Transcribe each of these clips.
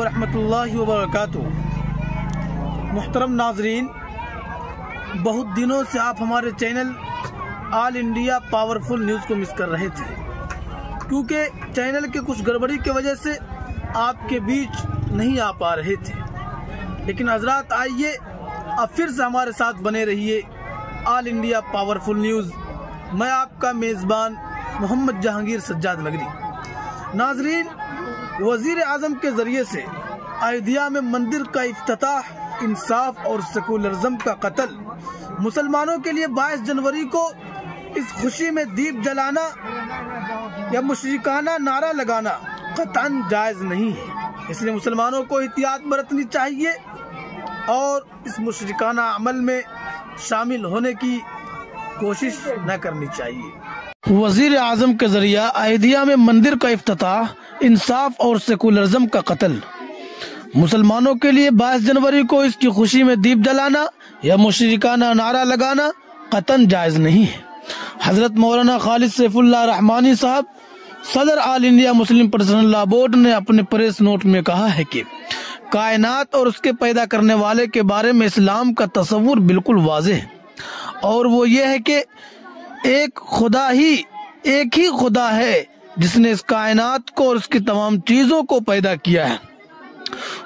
ورحمۃ اللہ وبرکاتہ۔ محترم ناظرین، بہت دنوں سے آپ ہمارے چینل آل انڈیا پاورفل نیوز کو مس کر رہے تھے، کیونکہ چینل کے کچھ گڑبڑی کی وجہ سے آپ کے بیچ نہیں آ پا رہے تھے۔ لیکن حضرات، آئیے اب پھر سے ہمارے ساتھ بنے رہیے آل انڈیا پاورفل نیوز۔ میں آپ کا میزبان محمد جہانگیر سجاد نگری۔ ناظرین، وزیر اعظم کے ذریعے سے ایودھیا میں مندر کا افتتاح، انصاف اور سیکولرزم کا قتل، مسلمانوں کے لیے 22 جنوری کو اس خوشی میں دیپ جلانا یا مشرکانہ نعرہ لگانا قطعاً جائز نہیں ہے۔ اس لیے مسلمانوں کو احتیاط برتنی چاہیے اور اس مشرکانہ عمل میں شامل ہونے کی کوشش نہ کرنی چاہیے۔ وزیر اعظم کے ذریعہ ایودھیا میں مندر کا افتتاح، انصاف اور سیکولرزم کا قتل، مسلمانوں کے لیے 22 جنوری کو اس کی خوشی میں دیپ جلانا یا مشرکانہ نعرہ لگانا قطعاً جائز نہیں ہے۔ حضرت مولانا خالد سیف اللہ رحمانی صاحب، صدر آل انڈیا مسلم پرسنل لا بورڈ، نے اپنے پریس نوٹ میں کہا ہے کہ کائنات اور اس کے پیدا کرنے والے کے بارے میں اسلام کا تصور بالکل واضح ہے، اور وہ یہ ہے کہ ایک ہی خدا ہے جس نے اس کائنات کو اور اس کی تمام چیزوں کو پیدا کیا ہے۔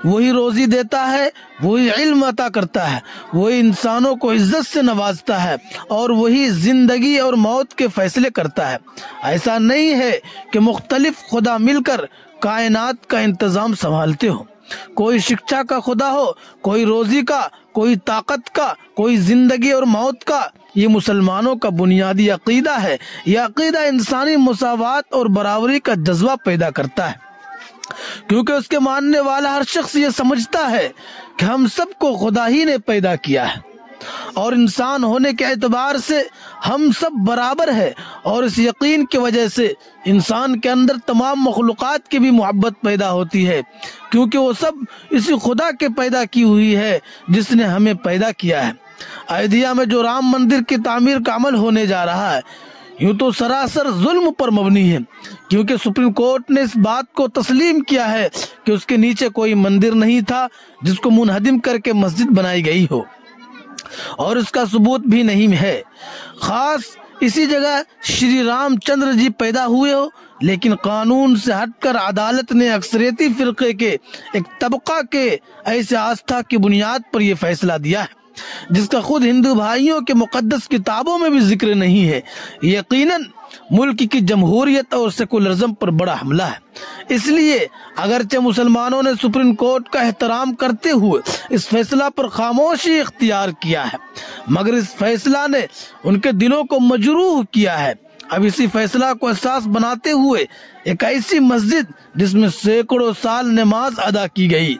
وہی روزی دیتا ہے، وہی علم عطا کرتا ہے، وہی انسانوں کو عزت سے نوازتا ہے، اور وہی زندگی اور موت کے فیصلے کرتا ہے۔ ایسا نہیں ہے کہ مختلف خدا مل کر کائنات کا انتظام سنبھالتے ہو۔ کوئی شکشا کا خدا ہو، کوئی روزی کا، کوئی طاقت کا، کوئی زندگی اور موت کا۔ یہ مسلمانوں کا بنیادی عقیدہ ہے۔ یہ عقیدہ انسانی مساوات اور برابری کا جذبہ پیدا کرتا ہے، کیونکہ اس کے ماننے والا ہر شخص یہ سمجھتا ہے کہ ہم سب کو خدا ہی نے پیدا کیا ہے، اور انسان ہونے کے اعتبار سے ہم سب برابر ہے، اور اس یقین کی وجہ سے انسان کے اندر تمام مخلوقات کی بھی محبت پیدا ہوتی ہے، کیونکہ وہ سب اسی خدا کے پیدا کی ہوئی ہے جس نے ہمیں پیدا کیا ہے۔ ایودھیا میں جو رام مندر کی تعمیر کا عمل ہونے جا رہا ہے، یوں تو سراسر ظلم پر مبنی ہے، کیونکہ سپریم کورٹ نے اس بات کو تسلیم کیا ہے کہ اس کے نیچے کوئی مندر نہیں تھا جس کو منہدم کر کے مسجد بنائی گئی ہو، اور اس کا ثبوت بھی نہیں ہے۔ خاص اسی جگہ شری رام چندر جی پیدا ہوئے ہو، لیکن قانون سے ہٹ کر عدالت نے اکثریتی فرقے کے ایک طبقہ کے ایسے آستھا کی بنیاد پر یہ فیصلہ دیا ہے جس کا خود ہندو بھائیوں کے مقدس کتابوں میں بھی ذکر نہیں ہے۔ یقیناً ملک کی جمہوریت اور سیکولرزم پر بڑا حملہ ہے۔ اس لیے اگرچہ مسلمانوں نے سپریم کورٹ کا احترام کرتے ہوئے اس فیصلہ پر خاموشی اختیار کیا ہے، مگر اس فیصلہ نے ان کے دلوں کو مجروح کیا ہے۔ اب اسی فیصلہ کو اساس بناتے ہوئے ایک ایسی مسجد جس میں سینکڑوں سال نماز ادا کی گئی،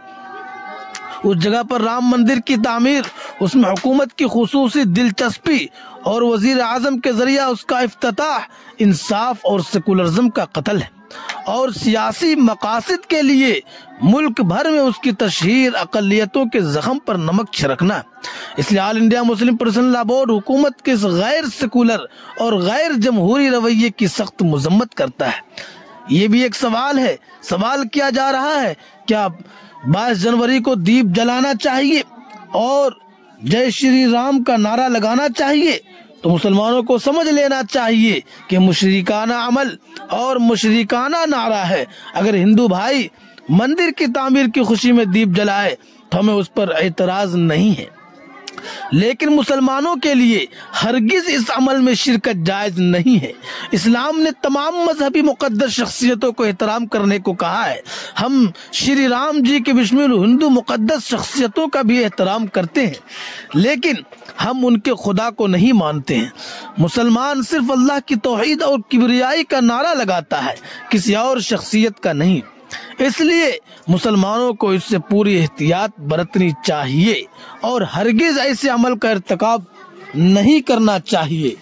اس جگہ پر رام مندر کی تعمیر، اس میں حکومت کی خصوصی دلچسپی اور وزیر اعظم کے ذریعہ اس کا افتتاح، انصاف اور سیکولرزم کا قتل ہے، اور سیاسی مقاصد کے لیے ملک بھر میں اس کی تشہیر اقلیتوں کے زخم پر نمک چھڑکنا۔ اس لیے آل انڈیا مسلم پرسنل لا بورڈ حکومت کے اس غیر سیکولر اور غیر جمہوری رویے کی سخت مذمت کرتا ہے۔ یہ بھی ایک سوال ہے، سوال کیا جا رہا ہے، کیا 22 جنوری کو دیپ جلانا چاہیے اور جے شری رام کا نعرہ لگانا چاہیے؟ تو مسلمانوں کو سمجھ لینا چاہیے کہ مشرکانہ عمل اور مشرکانہ نعرہ ہے۔ اگر ہندو بھائی مندر کی تعمیر کی خوشی میں دیپ جلائے تو ہمیں اس پر اعتراض نہیں ہے، لیکن مسلمانوں کے لیے ہرگز اس عمل میں شرکت جائز نہیں ہے۔ اسلام نے تمام مذہبی مقدس شخصیتوں کو احترام کرنے کو کہا ہے۔ ہم شری رام جی کے بشمول ہندو مقدس شخصیتوں کا بھی احترام کرتے ہیں، لیکن ہم ان کے خدا کو نہیں مانتے ہیں۔ مسلمان صرف اللہ کی توحید اور کبریائی کا نعرہ لگاتا ہے، کسی اور شخصیت کا نہیں۔ اس لیے مسلمانوں کو اس سے پوری احتیاط برتنی چاہیے اور ہرگز ایسے عمل کا ارتکاب نہیں کرنا چاہیے۔